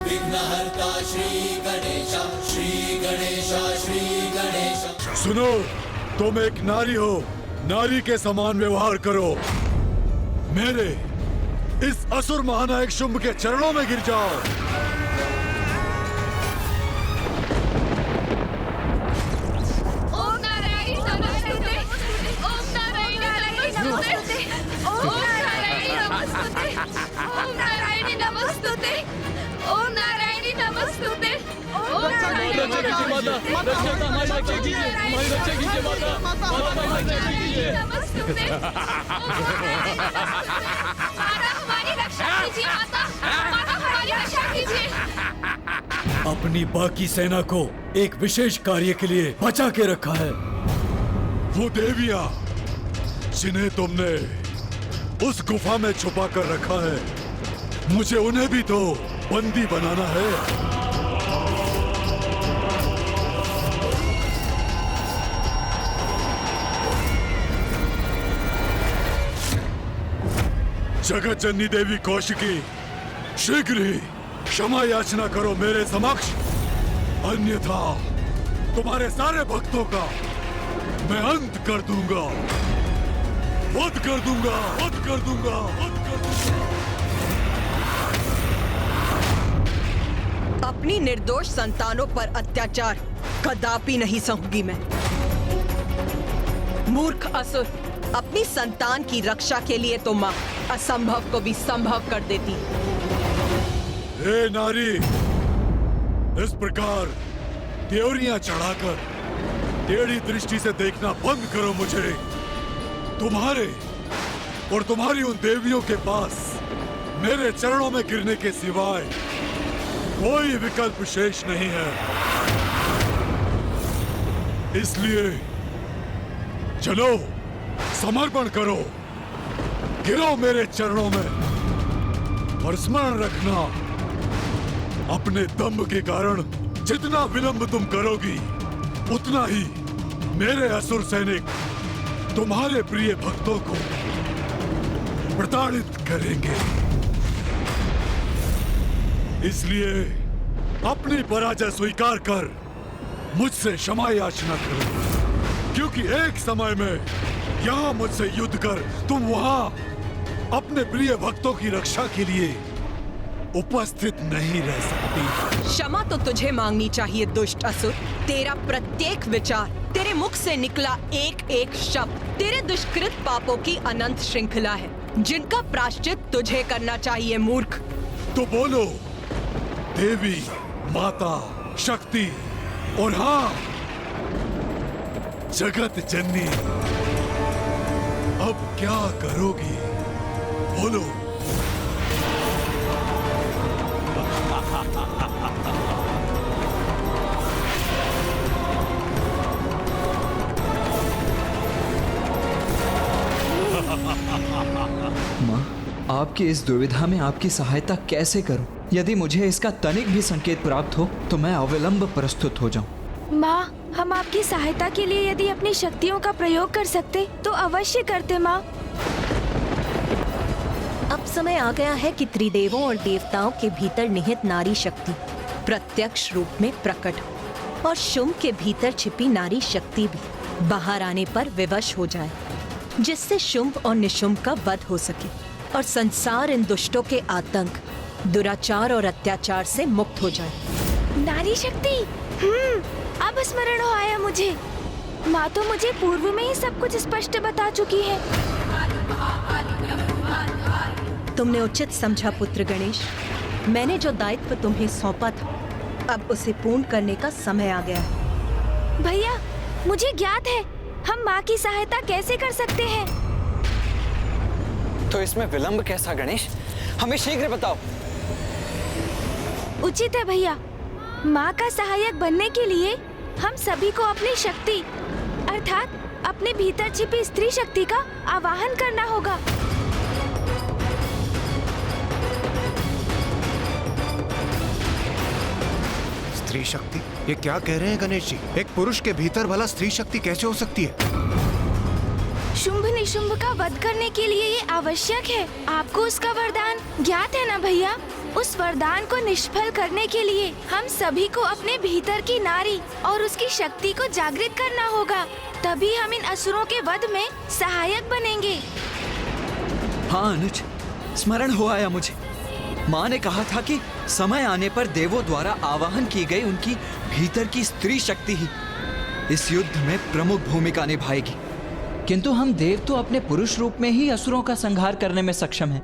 विघ्नहर्ता श्री गणेश, श्री गणेश, श्री गणेश। सुनो, तुम एक नारी हो, नारी के समान व्यवहार करो। मेरे इस असुर महानायक शुंभ के चरणों में गिर जाओ। ओम नारायण नमस्ते, ओम नारायण नमस्ते, ओम नारायण नमस्ते, ओम नारायण नमस्ते, ओम नारायण नमस्ते, ओम नारायण अपनी बाकी सेना को एक विशेष कार्य के लिए बचा के रखा है। वो देवियां जिन्हें तुमने उस गुफा में छुपा कर रखा है, मुझे उन्हें भी तो बंदी बनाना है। जगत जननी देवी कौशिकी, शीघ्र ही क्षमा याचना करो मेरे समक्ष, अन्यथा तुम्हारे सारे भक्तों का मैं अंत कर दूंगा, वध कर दूंगा, वध कर दूंगा, वध कर दूंगा। अपनी निर्दोष संतानों पर अत्याचार कदापि नहीं सहूंगी मैं। मूर्ख असुर, अपनी संतान की रक्षा के लिए तो मां असंभव को भी संभव कर देती। हे नारी, इस प्रकार त्योरियां चढ़ाकर टेढ़ी दृष्टि से देखना बंद करो मुझे। तुम्हारे और तुम्हारी उन देवियों के पास मेरे चरणों में गिरने के सिवाय कोई विकल्प शेष नहीं है। इसलिए चलो, समर्पण करो, गिरो मेरे चरणों में और स्मरण रखना, अपने दम्भ के कारण जितना विलंब तुम करोगी, उतना ही मेरे असुर सैनिक तुम्हारे प्रिय भक्तों को प्रताड़ित करेंगे। इसलिए अपनी पराजय स्वीकार कर मुझसे क्षमा याचना करो, क्योंकि एक समय में यहाँ मुझसे युद्ध कर तुम वहाँ अपने प्रिय भक्तों की रक्षा के लिए उपस्थित नहीं रह सकती। क्षमा तो तुझे मांगनी चाहिए दुष्ट असुर। तेरा प्रत्येक विचार, तेरे मुख से निकला एक एक शब्द तेरे दुष्कृत पापों की अनंत श्रृंखला है, जिनका प्रायश्चित तुझे करना चाहिए मूर्ख। तो बोलो देवी, माता, शक्ति और हाँ, जगत जननी, अब क्या करोगी? बोलो। माँ, आपकी इस दुविधा में आपकी सहायता कैसे करूं? यदि मुझे इसका तनिक भी संकेत प्राप्त हो तो मैं अविलंब प्रस्तुत हो जाऊं। माँ, हम आपकी सहायता के लिए यदि अपनी शक्तियों का प्रयोग कर सकते तो अवश्य करते माँ। अब समय आ गया है कि त्रिदेवों और देवताओं के भीतर निहित नारी शक्ति प्रत्यक्ष रूप में प्रकट हो और शुंभ के भीतर छिपी नारी शक्ति भी बाहर आने पर विवश हो जाए, जिससे शुंभ और निशुंभ का वध हो सके और संसार इन दुष्टों के आतंक, दुराचार और अत्याचार से मुक्त हो जाए। नारी शक्ति, अब स्मरण हो आया मुझे। माँ तो मुझे पूर्व में ही सब कुछ स्पष्ट बता चुकी है। तुमने उचित समझा पुत्र गणेश। मैंने जो दायित्व तुम्हें सौंपा था, अब उसे पूर्ण करने का समय आ गया है। भैया, मुझे ज्ञात है हम माँ की सहायता कैसे कर सकते हैं। तो इसमें विलंब कैसा गणेश? हमें शीघ्र बताओ। उचित है भैया, माँ का सहायक बनने के लिए हम सभी को अपनी शक्ति अर्थात अपने भीतर छिपी स्त्री शक्ति का आवाहन करना होगा। स्त्री शक्ति? ये क्या कह रहे हैं गणेश जी? एक पुरुष के भीतर भला स्त्री शक्ति कैसे हो सकती है? शुंभ निशुंभ का वध करने के लिए ये आवश्यक है। आपको उसका वरदान ज्ञात है ना भैया? उस वरदान को निष्फल करने के लिए हम सभी को अपने भीतर की नारी और उसकी शक्ति को जागृत करना होगा। तभी हम इन असुरों के वध में सहायक बनेंगे। हाँ अनुज, स्मरण हो आया मुझे। माँ ने कहा था कि समय आने पर देवों द्वारा आवाहन की गई उनकी भीतर की स्त्री शक्ति ही इस युद्ध में प्रमुख भूमिका निभाएगी। किंतु हम देव तो अपने पुरुष रूप में ही असुरों का संहार करने में सक्षम हैं।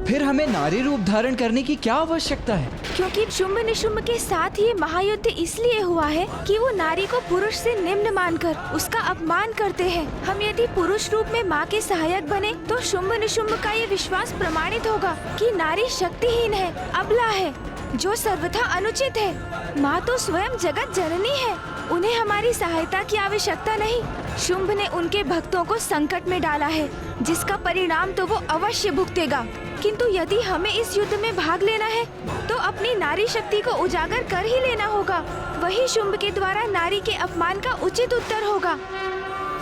फिर हमें नारी रूप धारण करने की क्या आवश्यकता है? क्योंकि शुंभ निशुंभ के साथ ये महायुद्ध इसलिए हुआ है कि वो नारी को पुरुष से निम्न मानकर उसका अपमान करते हैं। हम यदि पुरुष रूप में माँ के सहायक बने तो शुंभ निशुंभ का ये विश्वास प्रमाणित होगा कि नारी शक्तिहीन है, अबला है, जो सर्वथा अनुचित है। माँ तो स्वयं जगत जननी है, उन्हें हमारी सहायता की आवश्यकता नहीं। शुंभ ने उनके भक्तों को संकट में डाला है, जिसका परिणाम तो वो अवश्य भुगतेगा। किंतु यदि हमें इस युद्ध में भाग लेना है तो अपनी नारी शक्ति को उजागर कर ही लेना होगा। वही शुंभ के द्वारा नारी के अपमान का उचित उत्तर होगा।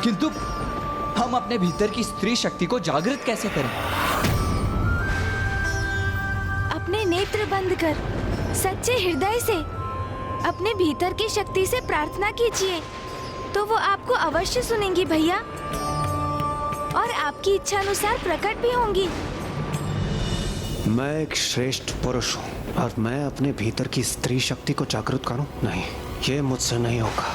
किंतु हम अपने भीतर की स्त्री शक्ति को जागृत कैसे करें? अपने नेत्र बंद कर सच्चे हृदय से अपने भीतर की शक्ति से प्रार्थना कीजिए, तो वो आपको अवश्य सुनेंगी भैया, और आपकी इच्छा अनुसार प्रकट भी होंगी। मैं एक श्रेष्ठ पुरुष हूँ और मैं अपने भीतर की स्त्री शक्ति को जागृत करूँ? नहीं, ये मुझसे नहीं होगा,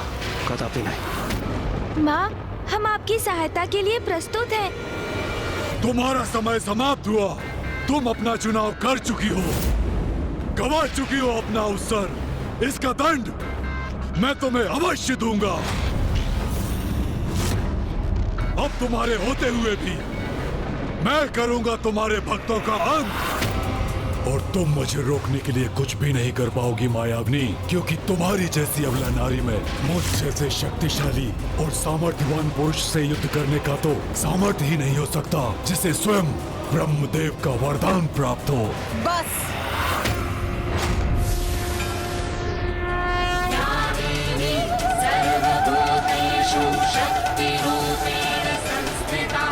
कदापि नहीं। माँ, हम आपकी सहायता के लिए प्रस्तुत हैं। तुम्हारा समय समाप्त हुआ। तुम अपना चुनाव कर चुकी हो, गवा चुकी हो अपना अवसर। इसका दंड मैं तुम्हें अवश्य दूंगा। अब तुम्हारे होते हुए भी मैं करूंगा तुम्हारे भक्तों का अंत, और तुम मुझे रोकने के लिए कुछ भी नहीं कर पाओगी मायावनी, क्योंकि तुम्हारी जैसी अबला नारी में मुझ जैसे शक्तिशाली और सामर्थ्यवान पुरुष से युद्ध करने का तो सामर्थ्य ही नहीं हो सकता, जिसे स्वयं ब्रह्मदेव का वरदान प्राप्त हो। बस सर्वभूतेषु शक्तिरूपेण संस्थिता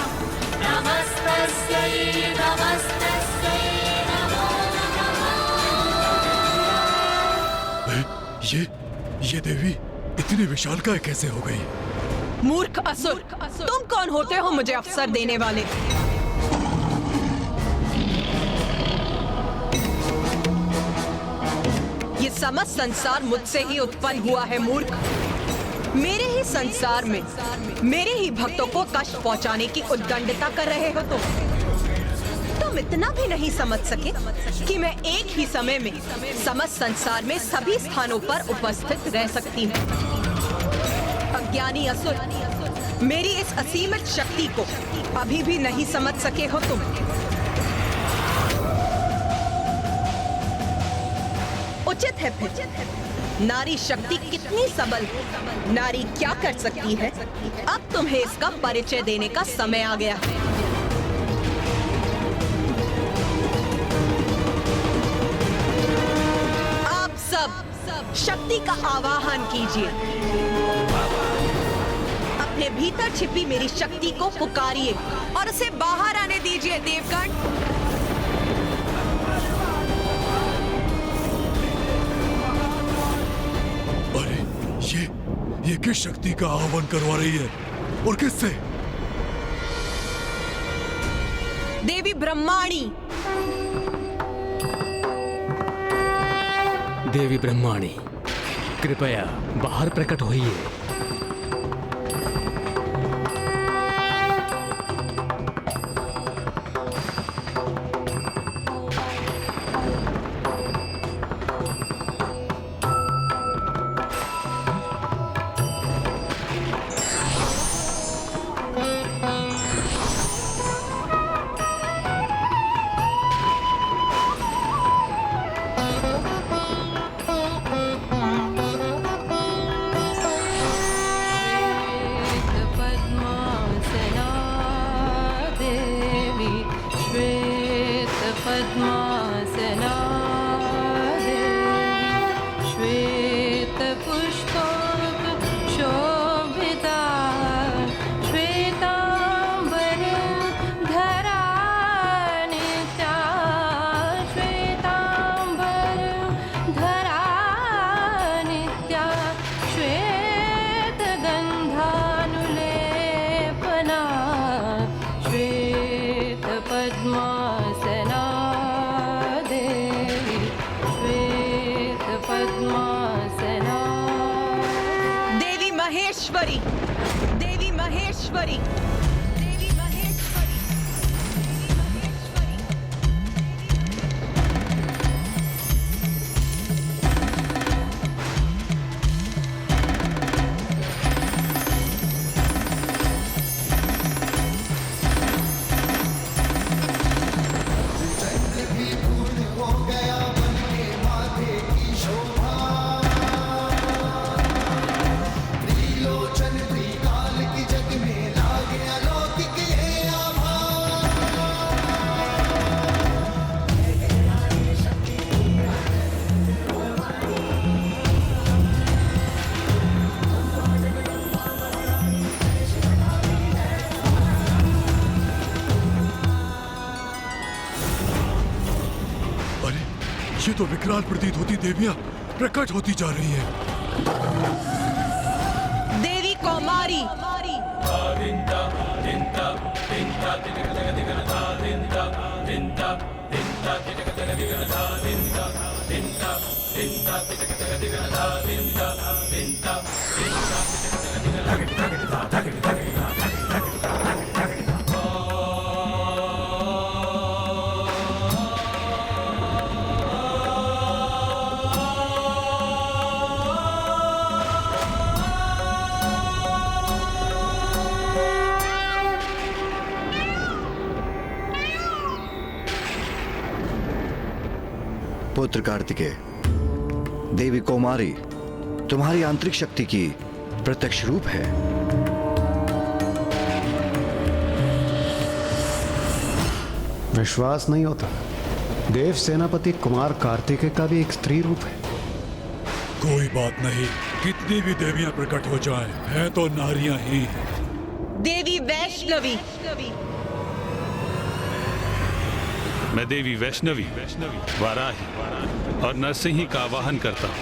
नमस्तस्यै नमस्तस्यै नमो नमः। ये देवी इतनी विशालकाय कैसे हो गई? मूर्ख असुर, तुम कौन होते हो मुझे अवसर देने वाले? ये समस्त संसार मुझसे ही उत्पन्न हुआ है मूर्ख। मेरे ही संसार में मेरे ही भक्तों को कष्ट पहुंचाने की उद्दंडता कर रहे हो तुम इतना भी नहीं समझ सके कि मैं एक ही समय में समस्त संसार में सभी स्थानों पर उपस्थित रह सकती हूँ। अज्ञानी असुर, मेरी इस असीमित शक्ति को अभी भी नहीं समझ सके हो तुम। उचित है फिर, नारी शक्ति कितनी सबल है, नारी क्या कर सकती है, अब तुम्हें इसका परिचय देने का समय आ गया है। आप सब शक्ति का आवाहन कीजिए, अपने भीतर छिपी मेरी शक्ति को पुकारिए और उसे बाहर आने दीजिए देवगण। ये किस शक्ति का आह्वान करवा रही है और किससे? देवी ब्रह्माणी। देवी ब्रह्माणी, कृपया बाहर प्रकट होइए। महेश्वरी, देवी महेश्वरी, देवी महेश्वरी। अरे ये तो विकराल प्रतीत होती देवियां प्रकट होती जा रही हैं। देवी कौमारी, पुत्र कार्तिकेय, देवी कौमारी तुम्हारी आंतरिक शक्ति की प्रत्यक्ष रूप है। विश्वास नहीं होता। देव सेनापति कुमार कार्तिकेय का भी एक स्त्री रूप है। कोई बात नहीं, कितनी भी देवियां प्रकट हो जाएं, हैं तो नारियां ही। देवी वैष्णवी, मैं देवी वैष्णवी, वाराही और नरसिंही का आवाहन करता हूँ।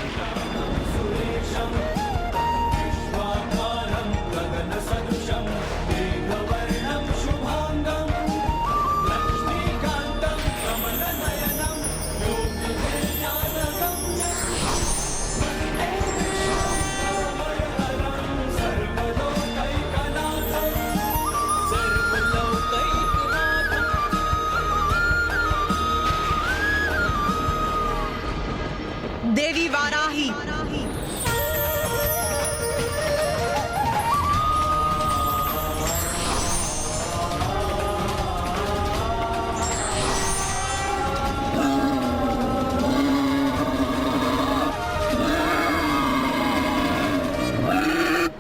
देवी वाराही,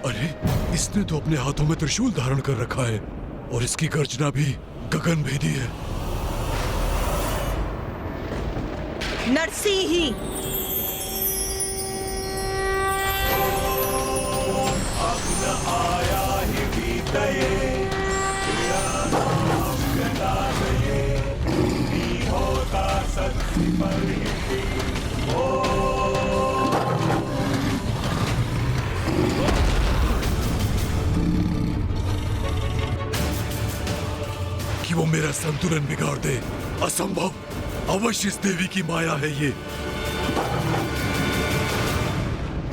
अरे इसने तो अपने हाथों में त्रिशूल धारण कर रखा है और इसकी गर्जना भी गगन भेदी है। नरसिंही, कि वो मेरा संतुलन बिगाड़ दे, असंभव। अवश्य इस देवी की माया है ये।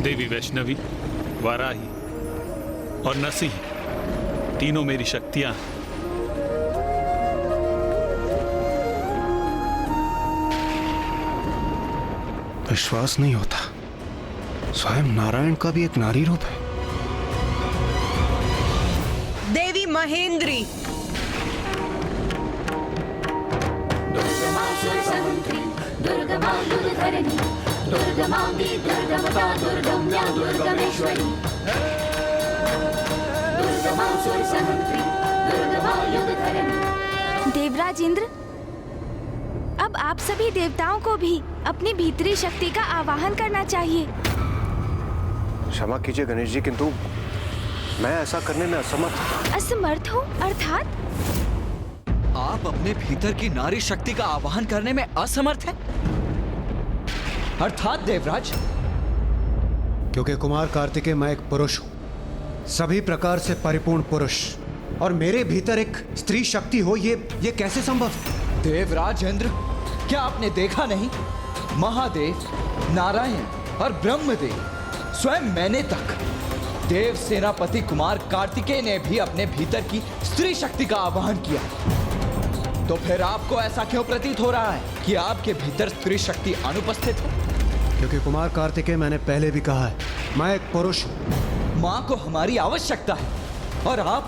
देवी वैष्णवी, वाराही और नरसिंही तीनों मेरी शक्तियां हैं। विश्वास नहीं होता। स्वयं नारायण का भी एक नारी रूप है। देवी महेंद्री, दुर्गमा सुरसमुद्री, दुर्गमा दुर्धरणी, दुर्गमांगी दुर्गमता दुर्गम्या दुर्गमेश्वरी। दुर्गमा सुरसमुद्री, दुर्गमा युगधरणी। देवराज इंद्र, अब आप सभी देवताओं को भी अपनी भीतरी शक्ति का आवाहन करना चाहिए। क्षमा कीजिए गणेश जी, किंतु मैं ऐसा करने में असमर्थ। असमर्थ हो अर्थात? आप अपने भीतर की नारी शक्ति का आवाहन करने में असमर्थ हैं? अर्थात देवराज? क्योंकि कुमार कार्तिकेय मैं एक पुरुष हूं, सभी प्रकार से परिपूर्ण पुरुष, और मेरे भीतर एक स्त्री शक्ति हो, ये कैसे संभव? देवराज इंद्र, क्या आपने देखा नहीं? महादेव, नारायण और ब्रह्मदेव, स्वयं मैंने तक देव सेनापति कुमार कार्तिकेय ने भी अपने भीतर की स्त्री शक्ति का आवाहन किया। तो फिर आपको ऐसा क्यों प्रतीत हो रहा है कि आपके भीतर स्त्री शक्ति अनुपस्थित है? क्योंकि कुमार कार्तिकेय, मैंने पहले भी कहा है, मैं एक पुरुष हूं। माँ को हमारी आवश्यकता है और आप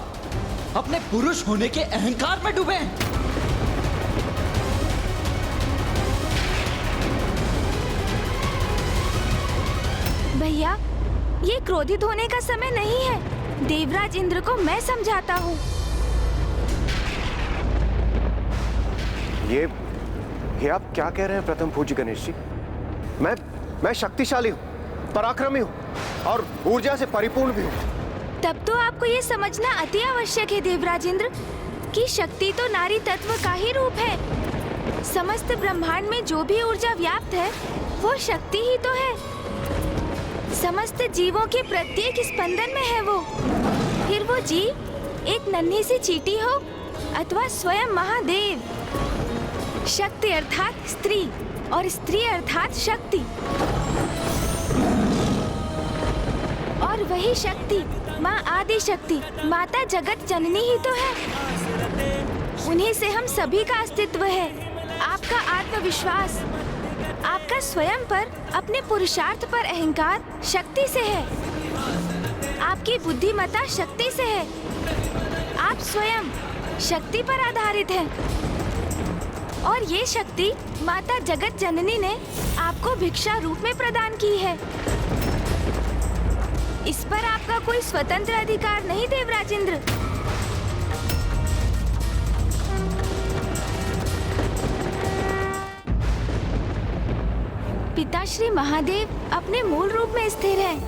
अपने पुरुष होने के अहंकार में डूबे हैं। भैया, ये क्रोधित होने का समय नहीं है। देवराज इंद्र को मैं समझाता हूँ। ये आप क्या कह रहे हैं प्रथम पूज्य गणेश जी? मैं शक्तिशाली हूँ, पराक्रमी हूँ और ऊर्जा से परिपूर्ण भी हूँ। तब तो आपको ये समझना अति आवश्यक है देवराज इंद्र कि शक्ति तो नारी तत्व का ही रूप है। समस्त ब्रह्मांड में जो भी ऊर्जा व्याप्त है वो शक्ति ही तो है। समस्त जीवों के प्रत्येक स्पंदन में है वो। फिर वो जीव एक नन्ही सी चींटी हो अथवा स्वयं महादेव। शक्ति अर्थात स्त्री और स्त्री अर्थात शक्ति, और वही शक्ति माँ आदि शक्ति, माता जगत जननी ही तो है। उन्हीं से हम सभी का अस्तित्व है। आपका आत्मविश्वास, आपका स्वयं पर, अपने पुरुषार्थ पर अहंकार शक्ति से है। आपकी बुद्धिमत्ता शक्ति से है। आप स्वयं शक्ति पर आधारित हैं। और ये शक्ति माता जगत जननी ने आपको भिक्षा रूप में प्रदान की है। इस पर आपका कोई स्वतंत्र अधिकार नहीं देवराज इंद्र। पिताश्री महादेव अपने मूल रूप में स्थिर हैं।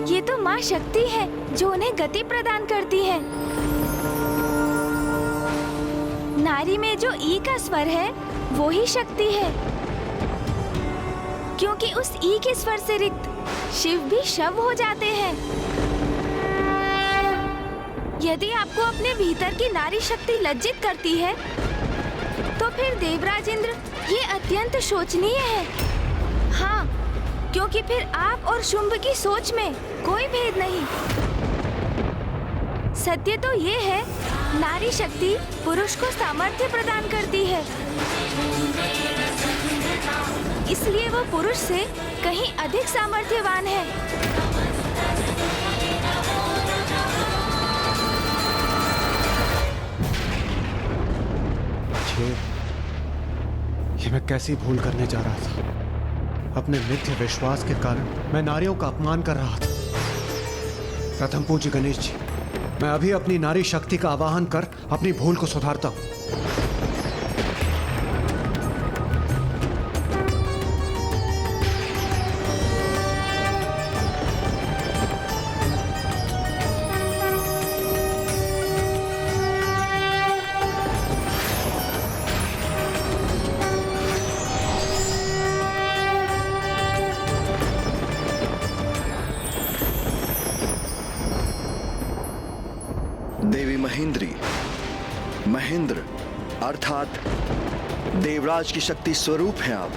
ये तो माँ शक्ति है जो उन्हें गति प्रदान करती है। नारी में जो ई का स्वर है वो ही शक्ति है, क्योंकि उस ई के स्वर से रिक्त शिव भी शव हो जाते हैं। यदि आपको अपने भीतर की नारी शक्ति लज्जित करती है तो फिर देवराज इंद्र ये अत्यंत शोचनीय है। हाँ, क्योंकि फिर आप और शुंभ की सोच में कोई भेद नहीं। सत्य तो ये है, नारी शक्ति पुरुष को सामर्थ्य प्रदान करती है। इसलिए वो पुरुष से कहीं अधिक सामर्थ्यवान है। ये मैं कैसी भूल करने जा रहा था। अपने मिथ्य विश्वास के कारण मैं नारियों का अपमान कर रहा था। प्रथम पूज्य गणेश जी, मैं अभी अपनी नारी शक्ति का आवाहन कर अपनी भूल को सुधारता हूँ। देवी महेंद्र अर्थात देवराज की शक्ति स्वरूप हैं आप।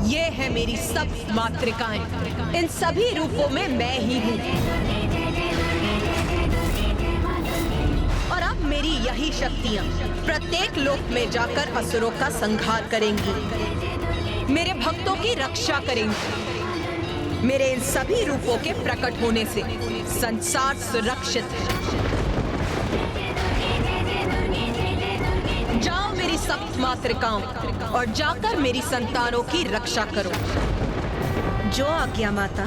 ये है मेरी सब मातृकाएं। इन सभी रूपों में मैं ही हूँ। और अब मेरी यही शक्तियाँ प्रत्येक लोक में जाकर असुरों का संहार करेंगी, मेरे भक्तों की रक्षा करेंगी। मेरे इन सभी रूपों के प्रकट होने से संसार सुरक्षित है। जाओ मेरी सप्त मातृकाओं और जाकर मेरी संतानों की रक्षा करो। जो आज्ञा माता।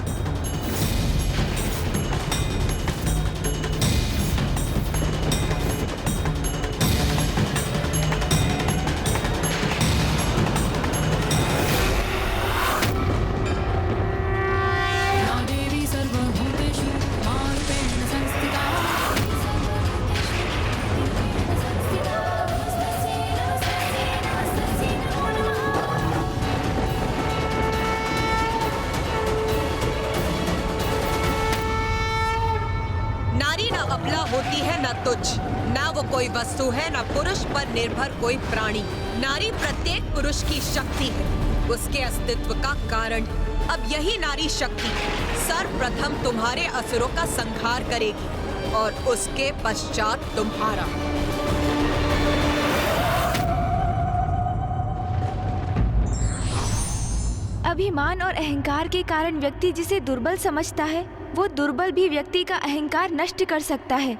नारी ना अबला होती है न तुच्छ, ना वो कोई वस्तु है न पुरुष पर निर्भर कोई प्राणी। नारी प्रत्येक पुरुष की शक्ति है, उसके अस्तित्व का कारण। अब यही नारी शक्ति सर्वप्रथम तुम्हारे असुरों का संहार करेगी और उसके पश्चात तुम्हारा। अभिमान और अहंकार के कारण व्यक्ति जिसे दुर्बल समझता है, वो दुर्बल भी व्यक्ति का अहंकार नष्ट कर सकता है।